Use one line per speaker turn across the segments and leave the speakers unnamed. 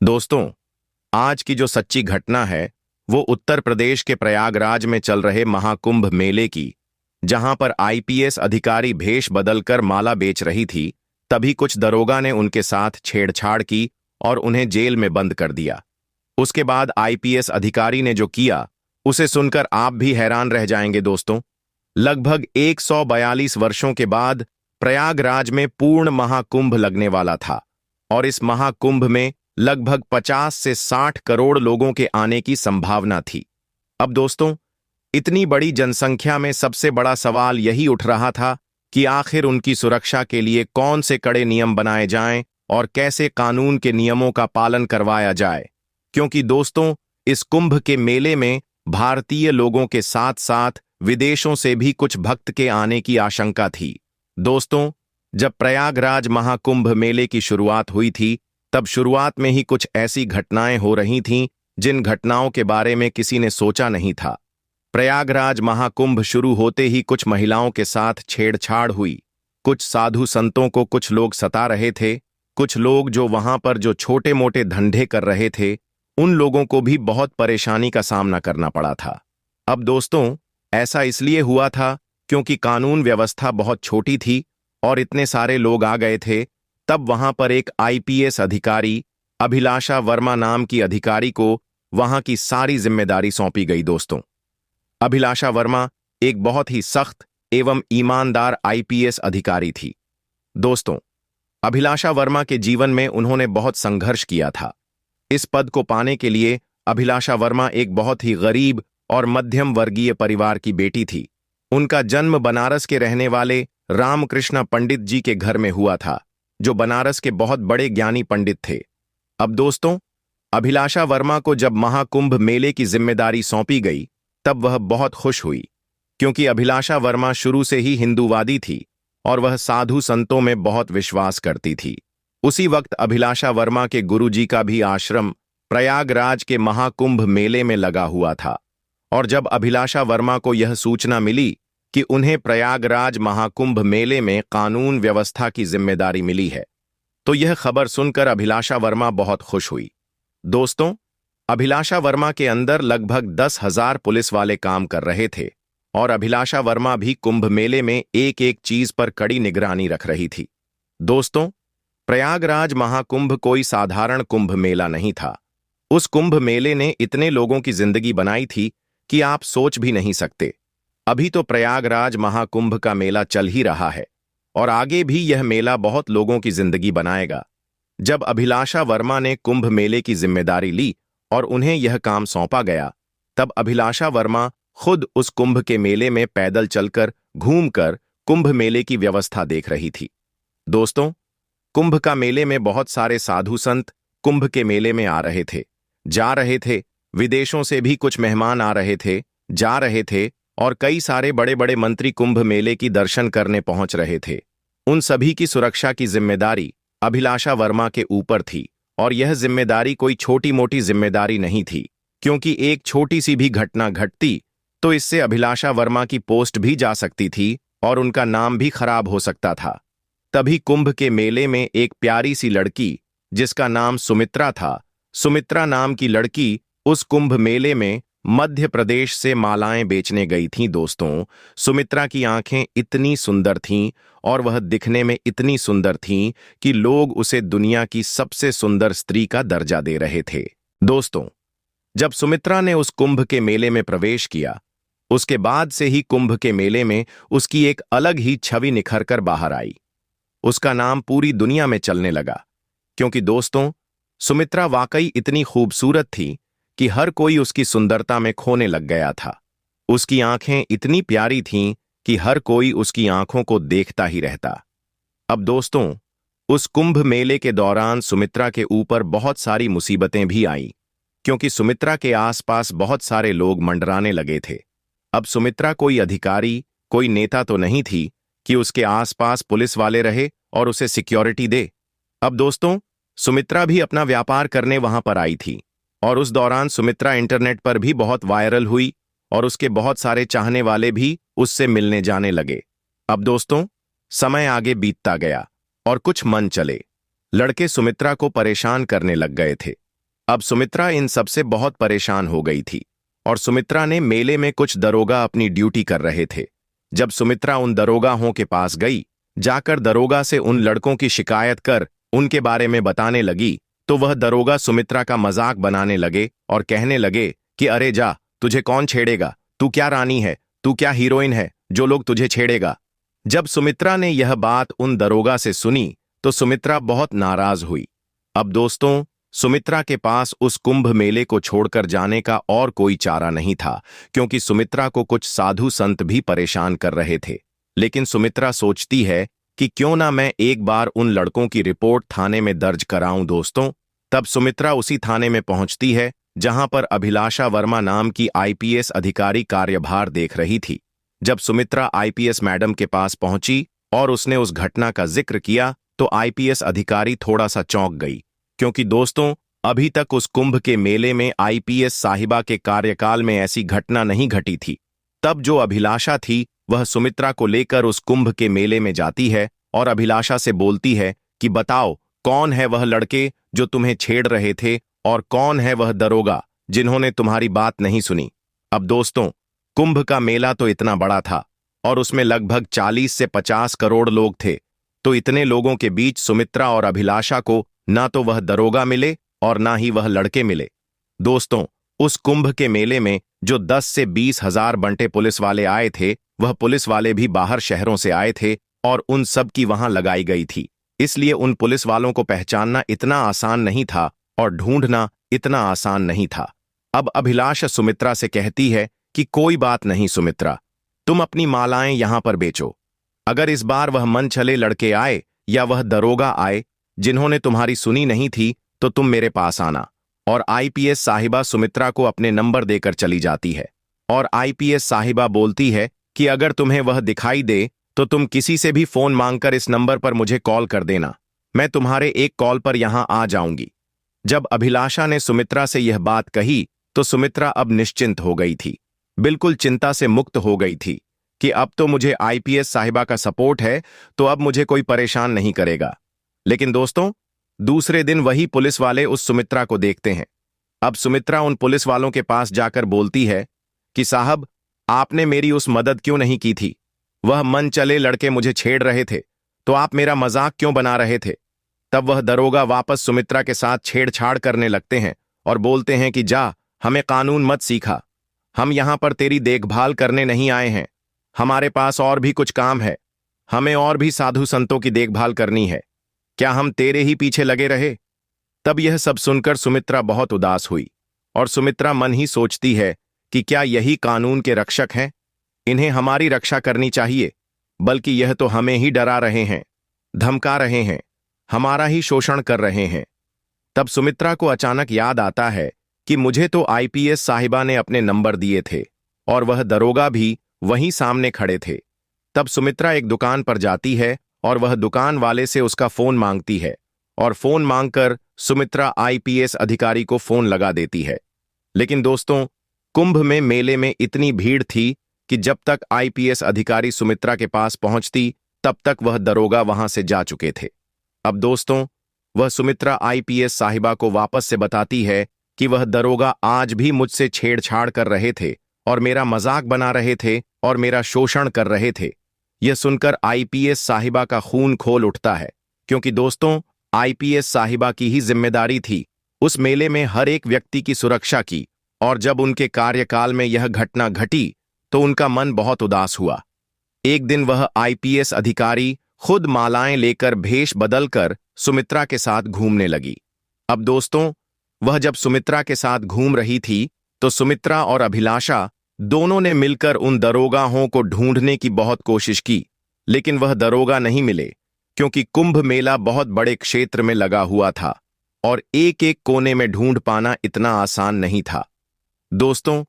दोस्तों, आज की जो सच्ची घटना है वो उत्तर प्रदेश के प्रयागराज में चल रहे महाकुंभ मेले की, जहां पर आईपीएस अधिकारी भेष बदलकर माला बेच रही थी। तभी कुछ दरोगा ने उनके साथ छेड़छाड़ की और उन्हें जेल में बंद कर दिया। उसके बाद आईपीएस अधिकारी ने जो किया उसे सुनकर आप भी हैरान रह जाएंगे दोस्तों। लगभग 142 वर्षों के बाद प्रयागराज में पूर्ण महाकुंभ लगने वाला था और इस महाकुंभ में लगभग 50 से 60 करोड़ लोगों के आने की संभावना थी। अब दोस्तों, इतनी बड़ी जनसंख्या में सबसे बड़ा सवाल यही उठ रहा था कि आखिर उनकी सुरक्षा के लिए कौन से कड़े नियम बनाए जाएं और कैसे कानून के नियमों का पालन करवाया जाए। क्योंकि दोस्तों, इस कुंभ के मेले में भारतीय लोगों के साथ साथ विदेशों से भी कुछ भक्त के आने की आशंका थी। दोस्तों, जब प्रयागराज महाकुंभ मेले की शुरुआत हुई थी तब शुरुआत में ही कुछ ऐसी घटनाएं हो रही थीं जिन घटनाओं के बारे में किसी ने सोचा नहीं था। प्रयागराज महाकुंभ शुरू होते ही कुछ महिलाओं के साथ छेड़छाड़ हुई। कुछ साधु संतों को कुछ लोग सता रहे थे। कुछ लोग जो वहां पर जो छोटे मोटे धंधे कर रहे थे उन लोगों को भी बहुत परेशानी का सामना करना पड़ा था। अब दोस्तों, ऐसा इसलिए हुआ था क्योंकि कानून व्यवस्था बहुत छोटी थी और इतने सारे लोग आ गए थे। तब वहां पर एक आईपीएस अधिकारी अभिलाषा वर्मा नाम की अधिकारी को वहां की सारी जिम्मेदारी सौंपी गई। दोस्तों, अभिलाषा वर्मा एक बहुत ही सख्त एवं ईमानदार आईपीएस अधिकारी थी। दोस्तों, अभिलाषा वर्मा के जीवन में उन्होंने बहुत संघर्ष किया था। इस पद को पाने के लिए अभिलाषा वर्मा एक बहुत ही गरीब और मध्यम वर्गीय परिवार की बेटी थी। उनका जन्म बनारस के रहने वाले रामकृष्ण पंडित जी के घर में हुआ था, जो बनारस के बहुत बड़े ज्ञानी पंडित थे। अब दोस्तों, अभिलाषा वर्मा को जब महाकुंभ मेले की जिम्मेदारी सौंपी गई तब वह बहुत खुश हुई, क्योंकि अभिलाषा वर्मा शुरू से ही हिंदूवादी थी और वह साधु संतों में बहुत विश्वास करती थी। उसी वक्त अभिलाषा वर्मा के गुरुजी का भी आश्रम प्रयागराज के महाकुंभ मेले में लगा हुआ था। और जब अभिलाषा वर्मा को यह सूचना मिली कि उन्हें प्रयागराज महाकुंभ मेले में कानून व्यवस्था की जिम्मेदारी मिली है, तो यह खबर सुनकर अभिलाषा वर्मा बहुत खुश हुई। दोस्तों, अभिलाषा वर्मा के अंदर लगभग 10,000 पुलिस वाले काम कर रहे थे और अभिलाषा वर्मा भी कुंभ मेले में एक एक चीज पर कड़ी निगरानी रख रही थी। दोस्तों, प्रयागराज महाकुंभ कोई साधारण कुंभ मेला नहीं था। उस कुंभ मेले ने इतने लोगों की जिंदगी बनाई थी कि आप सोच भी नहीं सकते। अभी तो प्रयागराज महाकुंभ का मेला चल ही रहा है और आगे भी यह मेला बहुत लोगों की जिंदगी बनाएगा। जब अभिलाषा वर्मा ने कुंभ मेले की जिम्मेदारी ली और उन्हें यह काम सौंपा गया, तब अभिलाषा वर्मा खुद उस कुंभ के मेले में पैदल चलकर घूमकर कुंभ मेले की व्यवस्था देख रही थी। दोस्तों, कुंभ का मेले में बहुत सारे साधु संत कुंभ के मेले में आ रहे थे, जा रहे थे। विदेशों से भी कुछ मेहमान आ रहे थे, जा रहे थे और कई सारे बड़े बड़े मंत्री कुंभ मेले की दर्शन करने पहुंच रहे थे। उन सभी की सुरक्षा की जिम्मेदारी अभिलाषा वर्मा के ऊपर थी और यह जिम्मेदारी कोई छोटी मोटी जिम्मेदारी नहीं थी, क्योंकि एक छोटी सी भी घटना घटती तो इससे अभिलाषा वर्मा की पोस्ट भी जा सकती थी और उनका नाम भी खराब हो सकता था। तभी कुंभ के मेले में एक प्यारी सी लड़की जिसका नाम सुमित्रा था, सुमित्रा नाम की लड़की उस कुंभ मेले में मध्य प्रदेश से मालाएं बेचने गई थीं। दोस्तों, सुमित्रा की आंखें इतनी सुंदर थीं और वह दिखने में इतनी सुंदर थीं कि लोग उसे दुनिया की सबसे सुंदर स्त्री का दर्जा दे रहे थे। दोस्तों, जब सुमित्रा ने उस कुंभ के मेले में प्रवेश किया, उसके बाद से ही कुंभ के मेले में उसकी एक अलग ही छवि निखरकर बाहर आई। उसका नाम पूरी दुनिया में चलने लगा, क्योंकि दोस्तों, सुमित्रा वाकई इतनी खूबसूरत थी कि हर कोई उसकी सुंदरता में खोने लग गया था। उसकी आंखें इतनी प्यारी थीं कि हर कोई उसकी आंखों को देखता ही रहता। अब दोस्तों, उस कुंभ मेले के दौरान सुमित्रा के ऊपर बहुत सारी मुसीबतें भी आईं, क्योंकि सुमित्रा के आसपास बहुत सारे लोग मंडराने लगे थे। अब सुमित्रा कोई अधिकारी, कोई नेता तो नहीं थी कि उसके आसपास पुलिस वाले रहे और उसे सिक्योरिटी दे। अब दोस्तों, सुमित्रा भी अपना व्यापार करने वहां पर आई थी और उस दौरान सुमित्रा इंटरनेट पर भी बहुत वायरल हुई और उसके बहुत सारे चाहने वाले भी उससे मिलने जाने लगे। अब दोस्तों, समय आगे बीतता गया और कुछ मन चले। लड़के सुमित्रा को परेशान करने लग गए थे। अब सुमित्रा इन सबसे बहुत परेशान हो गई थी और सुमित्रा ने मेले में कुछ दरोगा अपनी ड्यूटी कर रहे थे। जब सुमित्रा उन दरोगाओं के पास गई, जाकर दरोगा से उन लड़कों की शिकायत कर उनके बारे में बताने लगी, तो वह दरोगा सुमित्रा का मजाक बनाने लगे और कहने लगे कि अरे जा, तुझे कौन छेड़ेगा, तू क्या रानी है, तू क्या हीरोइन है जो लोग तुझे छेड़ेगा। जब सुमित्रा ने यह बात उन दरोगा से सुनी तो सुमित्रा बहुत नाराज हुई। अब दोस्तों, सुमित्रा के पास उस कुंभ मेले को छोड़कर जाने का और कोई चारा नहीं था, क्योंकि सुमित्रा को कुछ साधु संत भी परेशान कर रहे थे। लेकिन सुमित्रा सोचती है कि क्यों ना मैं एक बार उन लड़कों की रिपोर्ट थाने में दर्ज कराऊं दोस्तों। तब सुमित्रा उसी थाने में पहुंचती है जहां पर अभिलाषा वर्मा नाम की आईपीएस अधिकारी कार्यभार देख रही थी। जब सुमित्रा आईपीएस मैडम के पास पहुंची और उसने उस घटना का जिक्र किया तो आईपीएस अधिकारी थोड़ा सा चौंक गई, क्योंकि दोस्तों अभी तक उस कुंभ के मेले में आईपीएस साहिबा के कार्यकाल में ऐसी घटना नहीं घटी थी। तब जो अभिलाषा थी वह सुमित्रा को लेकर उस कुंभ के मेले में जाती है और अभिलाषा से बोलती है कि बताओ, कौन है वह लड़के जो तुम्हें छेड़ रहे थे और कौन है वह दरोगा जिन्होंने तुम्हारी बात नहीं सुनी। अब दोस्तों, कुंभ का मेला तो इतना बड़ा था और उसमें लगभग 40 से 50 करोड़ लोग थे, तो इतने लोगों के बीच सुमित्रा और अभिलाषा को ना तो वह दरोगा मिले और ना ही वह लड़के मिले। दोस्तों, उस कुंभ के मेले में जो 10 से 20 हजार बंटे पुलिस वाले आए थे, वह पुलिस वाले भी बाहर शहरों से आए थे और उन सब की वहां लगाई गई थी। इसलिए उन पुलिस वालों को पहचानना इतना आसान नहीं था और ढूंढना इतना आसान नहीं था। अब अभिलाषा सुमित्रा से कहती है कि कोई बात नहीं सुमित्रा, तुम अपनी मालाएं यहां पर बेचो। अगर इस बार वह मन छले लड़के आए या वह दरोगा आए जिन्होंने तुम्हारी सुनी नहीं थी तो तुम मेरे पास आना। और आईपीएस साहिबा सुमित्रा को अपने नंबर देकर चली जाती है और आईपीएस साहिबा बोलती है कि अगर तुम्हें वह दिखाई दे तो तुम किसी से भी फोन मांगकर इस नंबर पर मुझे कॉल कर देना, मैं तुम्हारे एक कॉल पर यहां आ जाऊंगी। जब अभिलाषा ने सुमित्रा से यह बात कही तो सुमित्रा अब निश्चिंत हो गई थी, बिल्कुल चिंता से मुक्त हो गई थी कि अब तो मुझे आईपीएस साहिबा का सपोर्ट है, तो अब मुझे कोई परेशान नहीं करेगा। लेकिन दोस्तों, दूसरे दिन वही पुलिस वाले उस सुमित्रा को देखते हैं। अब सुमित्रा उन पुलिस वालों के पास जाकर बोलती है कि साहब, आपने मेरी उस मदद क्यों नहीं की थी? वह मन चले लड़के मुझे छेड़ रहे थे, तो आप मेरा मजाक क्यों बना रहे थे? तब वह दरोगा वापस सुमित्रा के साथ छेड़छाड़ करने लगते हैं और बोलते हैं कि जा, हमें कानून मत सीखा, हम यहां पर तेरी देखभाल करने नहीं आए हैं, हमारे पास और भी कुछ काम है, हमें और भी साधु संतों की देखभाल करनी है, क्या हम तेरे ही पीछे लगे रहे? तब यह सब सुनकर सुमित्रा बहुत उदास हुई और सुमित्रा मन ही सोचती है कि क्या यही कानून के रक्षक हैं? इन्हें हमारी रक्षा करनी चाहिए, बल्कि यह तो हमें ही डरा रहे हैं, धमका रहे हैं, हमारा ही शोषण कर रहे हैं। तब सुमित्रा को अचानक याद आता है कि मुझे तो आईपीएस साहिबा ने अपने नंबर दिए थे और वह दरोगा भी वहीं सामने खड़े थे। तब सुमित्रा एक दुकान पर जाती है और वह दुकान वाले से उसका फोन मांगती है और फोन मांगकर सुमित्रा आईपीएस अधिकारी को फोन लगा देती है। लेकिन दोस्तों, कुंभ में मेले में इतनी भीड़ थी कि जब तक आईपीएस अधिकारी सुमित्रा के पास पहुंचती तब तक वह दरोगा वहां से जा चुके थे। अब दोस्तों, वह सुमित्रा आईपीएस साहिबा को वापस से बताती है कि वह दरोगा आज भी मुझसे छेड़छाड़ कर रहे थे और मेरा मजाक बना रहे थे और मेरा शोषण कर रहे थे। यह सुनकर आईपीएस साहिबा का खून खोल उठता है, क्योंकि दोस्तों, आईपीएस साहिबा की ही जिम्मेदारी थी उस मेले में हर एक व्यक्ति की सुरक्षा की, और जब उनके कार्यकाल में यह घटना घटी तो उनका मन बहुत उदास हुआ। एक दिन वह आईपीएस अधिकारी खुद मालाएं लेकर भेष बदलकर सुमित्रा के साथ घूमने लगी। अब दोस्तों, वह जब सुमित्रा के साथ घूम रही थी तो सुमित्रा और अभिलाषा दोनों ने मिलकर उन दरोगाओं को ढूंढने की बहुत कोशिश की, लेकिन वह दरोगा नहीं मिले, क्योंकि कुंभ मेला बहुत बड़े क्षेत्र में लगा हुआ था और एक एक कोने में ढूंढ पाना इतना आसान नहीं था। दोस्तों,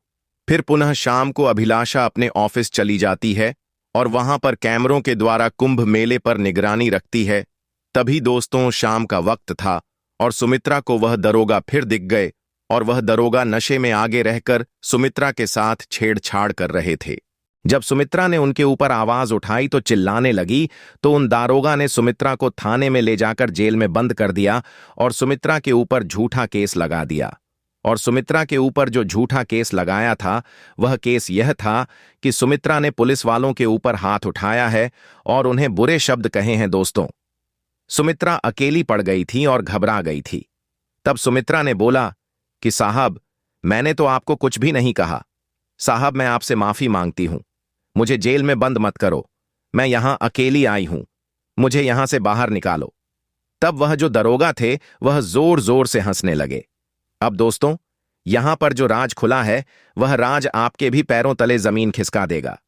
फिर पुनः शाम को अभिलाषा अपने ऑफिस चली जाती है और वहां पर कैमरों के द्वारा कुंभ मेले पर निगरानी रखती है। तभी दोस्तों, शाम का वक्त था और सुमित्रा को वह दरोगा फिर दिख गए और वह दरोगा नशे में आगे रहकर सुमित्रा के साथ छेड़छाड़ कर रहे थे। जब सुमित्रा ने उनके ऊपर आवाज उठाई तो चिल्लाने लगी, तो उन दारोगा ने सुमित्रा को थाने में ले जाकर जेल में बंद कर दिया और सुमित्रा के ऊपर झूठा केस लगा दिया। और सुमित्रा के ऊपर जो झूठा केस लगाया था वह केस यह था कि सुमित्रा ने पुलिस वालों के ऊपर हाथ उठाया है और उन्हें बुरे शब्द कहे हैं। दोस्तों, सुमित्रा अकेली पड़ गई थी और घबरा गई थी। तब सुमित्रा ने बोला कि साहब, मैंने तो आपको कुछ भी नहीं कहा। साहब, मैं आपसे माफी मांगती हूं। मुझे जेल में बंद मत करो। मैं यहां अकेली आई हूं। मुझे यहां से बाहर निकालो। तब वह जो दरोगा थे वह जोर जोर से हंसने लगे। अब दोस्तों, यहां पर जो राज खुला है वह राज आपके भी पैरों तले जमीन खिसका देगा,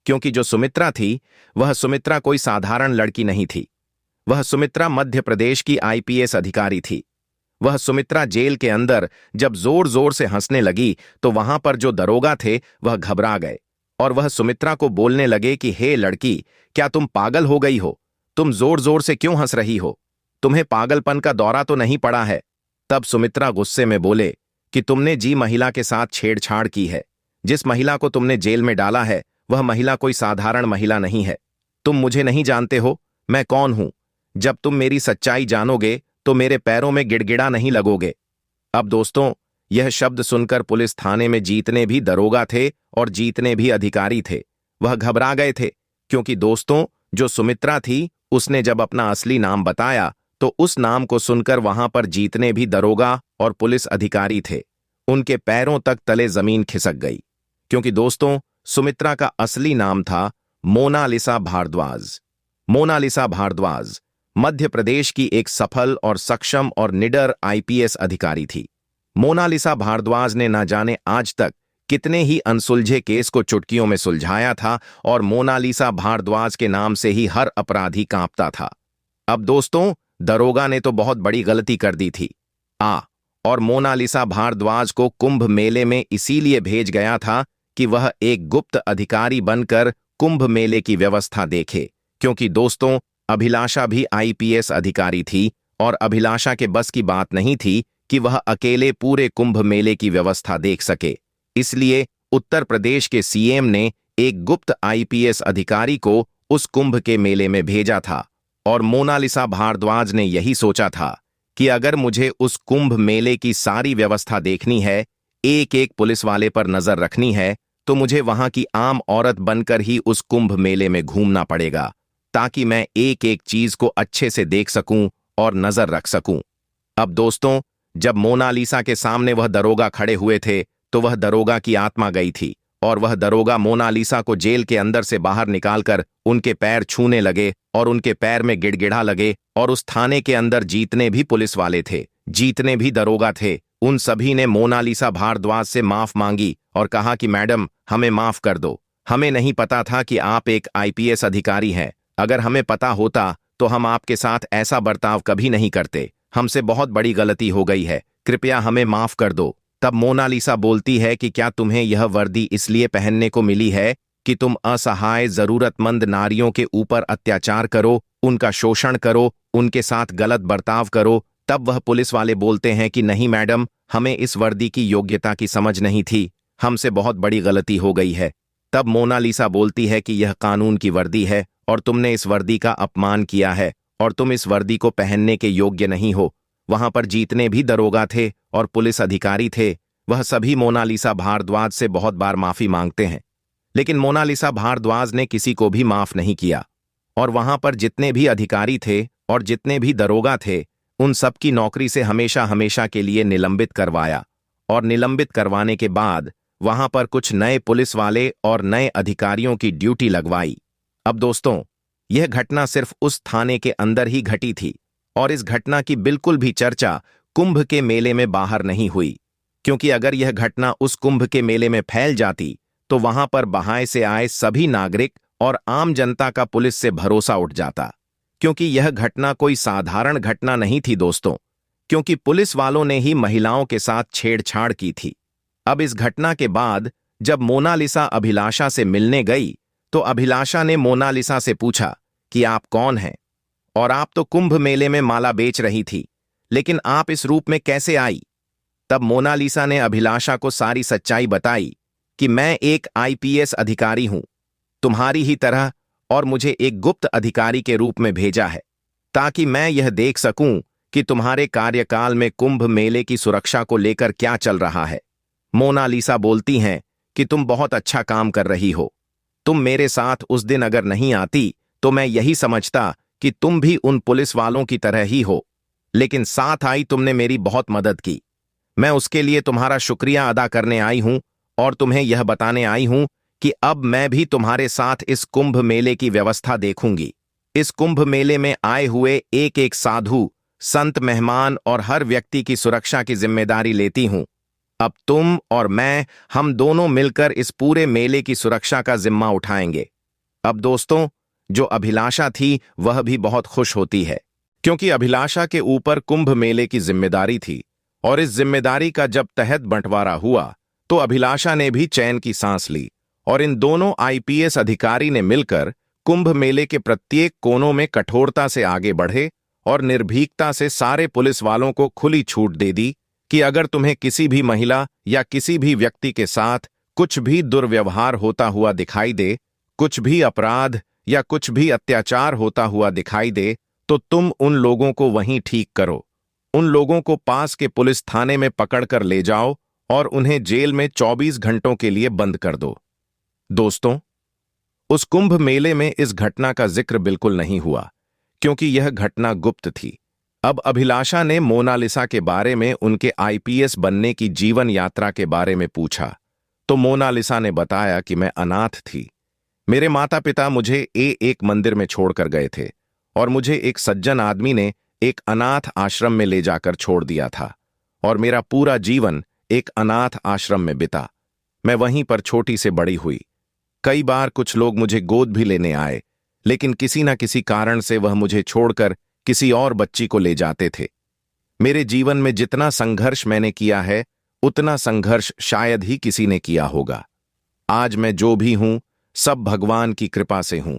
क्योंकि जो सुमित्रा थी वह सुमित्रा कोई साधारण लड़की नहीं थी। वह सुमित्रा मध्य प्रदेश की आईपीएस अधिकारी थी। वह सुमित्रा जेल के अंदर जब जोर जोर से हंसने लगी तो वहां पर जो दरोगा थे वह घबरा गए और वह सुमित्रा को बोलने लगे कि हे लड़की, क्या तुम पागल हो गई हो? तुम जोर जोर से क्यों हंस रही हो? तुम्हें पागलपन का दौरा तो नहीं पड़ा है? तब सुमित्रा गुस्से में बोले कि तुमने जी महिला के साथ छेड़छाड़ की है। जिस महिला को तुमने जेल में डाला है वह महिला कोई साधारण महिला नहीं है। तुम मुझे नहीं जानते हो, मैं कौन हूं। जब तुम मेरी सच्चाई जानोगे तो मेरे पैरों में गिड़गिड़ा नहीं लगोगे। अब दोस्तों, यह शब्द सुनकर पुलिस थाने में जितने भी दरोगा थे और जितने भी अधिकारी थे वह घबरा गए थे, क्योंकि दोस्तों, जो सुमित्रा थी उसने जब अपना असली नाम बताया तो उस नाम को सुनकर वहां पर जितने भी दरोगा और पुलिस अधिकारी थे उनके पैरों तक तले जमीन खिसक गई, क्योंकि दोस्तों, सुमित्रा का असली नाम था मोनालिसा भारद्वाज। मोनालिसा भारद्वाज मध्य प्रदेश की एक सफल और सक्षम और निडर आईपीएस अधिकारी थी। मोनालिसा भारद्वाज ने न जाने आज तक कितने ही अनसुलझे केस को चुटकियों में सुलझाया था और मोनालिसा भारद्वाज के नाम से ही हर अपराधी कांपता था। अब दोस्तों, दरोगा ने तो बहुत बड़ी गलती कर दी थी। और मोनालिसा भारद्वाज को कुंभ मेले में इसीलिए भेज गया था कि वह एक गुप्त अधिकारी बनकर कुंभ मेले की व्यवस्था देखे, क्योंकि दोस्तों, अभिलाषा भी आईपीएस अधिकारी थी और अभिलाषा के बस की बात नहीं थी कि वह अकेले पूरे कुंभ मेले की व्यवस्था देख सके। इसलिए उत्तर प्रदेश के सीएम ने एक गुप्त आईपीएस अधिकारी को उस कुंभ के मेले में भेजा था और मोनालिसा भारद्वाज ने यही सोचा था कि अगर मुझे उस कुंभ मेले की सारी व्यवस्था देखनी है, एक एक पुलिस वाले पर नजर रखनी है, तो मुझे वहां की आम औरत बनकर ही उस कुंभ मेले में घूमना पड़ेगा, ताकि मैं एक एक चीज को अच्छे से देख सकूं और नजर रख सकूं। अब दोस्तों, जब मोनालिसा के सामने वह दरोगा खड़े हुए थे तो वह दरोगा की आत्मा गई थी और वह दरोगा मोनालिसा को जेल के अंदर से बाहर निकालकर उनके पैर छूने लगे और उनके पैर में गिड़गिड़ा लगे। और उस थाने के अंदर जितने भी पुलिस वाले थे, जितने भी दरोगा थे, उन सभी ने मोनालिसा भारद्वाज से माफ मांगी और कहा कि मैडम, हमें माफ कर दो। हमें नहीं पता था कि आप एक आईपीएस अधिकारी हैं। अगर हमें पता होता तो हम आपके साथ ऐसा बर्ताव कभी नहीं करते। हमसे बहुत बड़ी गलती हो गई है, कृपया हमें माफ कर दो। तब मोनालिसा बोलती है कि क्या तुम्हें यह वर्दी इसलिए पहनने को मिली है कि तुम असहाय जरूरतमंद नारियों के ऊपर अत्याचार करो, उनका शोषण करो, उनके साथ गलत बर्ताव करो? तब वह पुलिस वाले बोलते हैं कि नहीं मैडम, हमें इस वर्दी की योग्यता की समझ नहीं थी, हमसे बहुत बड़ी गलती हो गई है। तब मोनालिसा बोलती है कि यह कानून की वर्दी है और तुमने इस वर्दी का अपमान किया है और तुम इस वर्दी को पहनने के योग्य नहीं हो। वहां पर जितने भी दरोगा थे और पुलिस अधिकारी थे वह सभी मोनालिसा भारद्वाज से बहुत बार माफी मांगते हैं, लेकिन मोनालिसा भारद्वाज ने किसी को भी माफ नहीं किया। और वहां पर जितने भी अधिकारी थे और जितने भी दरोगा थे उन सबकी नौकरी से हमेशा हमेशा के लिए निलंबित करवाया और निलंबित करवाने के बाद वहां पर कुछ नए पुलिस वाले और नए अधिकारियों की ड्यूटी लगवाई। अब दोस्तों, यह घटना सिर्फ उस थाने के अंदर ही घटी थी और इस घटना की बिल्कुल भी चर्चा कुंभ के मेले में बाहर नहीं हुई, क्योंकि अगर यह घटना उस कुंभ के मेले में फैल जाती तो वहां पर बाहर से आए सभी नागरिक और आम जनता का पुलिस से भरोसा उठ जाता, क्योंकि यह घटना कोई साधारण घटना नहीं थी दोस्तों, क्योंकि पुलिस वालों ने ही महिलाओं के साथ छेड़छाड़ की थी। अब इस घटना के बाद जब मोनालिसा अभिलाषा से मिलने गई तो अभिलाषा ने मोनालिसा से पूछा कि आप कौन हैं और आप तो कुंभ मेले में माला बेच रही थी, लेकिन आप इस रूप में कैसे आई? तब मोनालिसा ने अभिलाषा को सारी सच्चाई बताई कि मैं एक आईपीएस अधिकारी हूं तुम्हारी ही तरह, और मुझे एक गुप्त अधिकारी के रूप में भेजा है, ताकि मैं यह देख सकूं कि तुम्हारे कार्यकाल में कुंभ मेले की सुरक्षा को लेकर क्या चल रहा है। मोनालिसा बोलती हैं कि तुम बहुत अच्छा काम कर रही हो। तुम मेरे साथ उस दिन अगर नहीं आती तो मैं यही समझता कि तुम भी उन पुलिस वालों की तरह ही हो, लेकिन साथ आई तुमने मेरी बहुत मदद की। मैं उसके लिए तुम्हारा शुक्रिया अदा करने आई हूं और तुम्हें यह बताने आई हूं कि अब मैं भी तुम्हारे साथ इस कुंभ मेले की व्यवस्था देखूंगी। इस कुंभ मेले में आए हुए एक एक साधु, संत, मेहमान और हर व्यक्ति की सुरक्षा की जिम्मेदारी लेती हूं। अब तुम और मैं, हम दोनों मिलकर इस पूरे मेले की सुरक्षा का जिम्मा उठाएंगे। अब दोस्तों, जो अभिलाषा थी वह भी बहुत खुश होती है, क्योंकि अभिलाषा के ऊपर कुंभ मेले की जिम्मेदारी थी, और इस जिम्मेदारी का जब तहत बंटवारा हुआ तो अभिलाषा ने भी चैन की सांस ली, और इन दोनों आईपीएस अधिकारी ने मिलकर कुंभ मेले के प्रत्येक कोनों में कठोरता से आगे बढ़े और निर्भीकता से सारे पुलिस वालों को खुली छूट दे दी कि अगर तुम्हें किसी भी महिला या किसी भी व्यक्ति के साथ कुछ भी दुर्व्यवहार होता हुआ दिखाई दे, कुछ भी अपराध या कुछ भी अत्याचार होता हुआ दिखाई दे, तो तुम उन लोगों को वहीं ठीक करो। उन लोगों को पास के पुलिस थाने में पकड़कर ले जाओ और उन्हें जेल में 24 घंटों के लिए बंद कर दो। दोस्तों, उस कुंभ मेले में इस घटना का जिक्र बिल्कुल नहीं हुआ, क्योंकि यह घटना गुप्त थी। अब अभिलाषा ने मोनालिसा के बारे में, उनके आईपीएस बनने की जीवन यात्रा के बारे में पूछा, तो मोनालिसा ने बताया कि मैं अनाथ थी। मेरे माता पिता मुझे एक मंदिर में छोड़कर गए थे, और मुझे एक सज्जन आदमी ने एक अनाथ आश्रम में ले जाकर छोड़ दिया था, और मेरा पूरा जीवन एक अनाथ आश्रम में बिता। मैं वहीं पर छोटी से बड़ी हुई। कई बार कुछ लोग मुझे गोद भी लेने आए, लेकिन किसी न किसी कारण से वह मुझे छोड़कर किसी और बच्ची को ले जाते थे। मेरे जीवन में जितना संघर्ष मैंने किया है, उतना संघर्ष शायद ही किसी ने किया होगा। आज मैं जो भी हूं, सब भगवान की कृपा से हूं।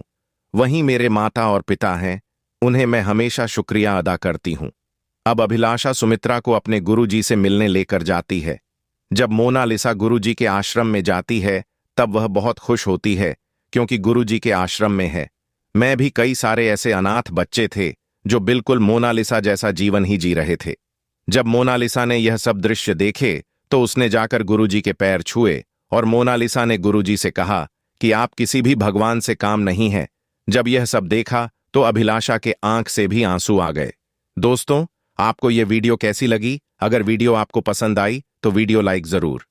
वहीं मेरे माता और पिता हैं, उन्हें मैं हमेशा शुक्रिया अदा करती हूं। अब अभिलाषा सुमित्रा को अपने गुरुजी से मिलने लेकर जाती है। जब मोनालिसा गुरुजी के आश्रम में जाती है, तब वह बहुत खुश होती है, क्योंकि गुरुजी के आश्रम में है। मैं भी कई सारे ऐसे अनाथ बच्चे थे जो बिल्कुल मोनालिसा जैसा जीवन ही जी रहे थे। जब मोनालिसा ने यह सब दृश्य देखे तो उसने जाकर गुरुजी के पैर छुए, और मोनालिसा ने गुरुजी से कहा कि आप किसी भी भगवान से काम नहीं है। जब यह सब देखा तो अभिलाषा के आंख से भी आंसू आ गए। दोस्तों, आपको यह वीडियो कैसी लगी? अगर वीडियो आपको पसंद आई तो वीडियो लाइक जरूर।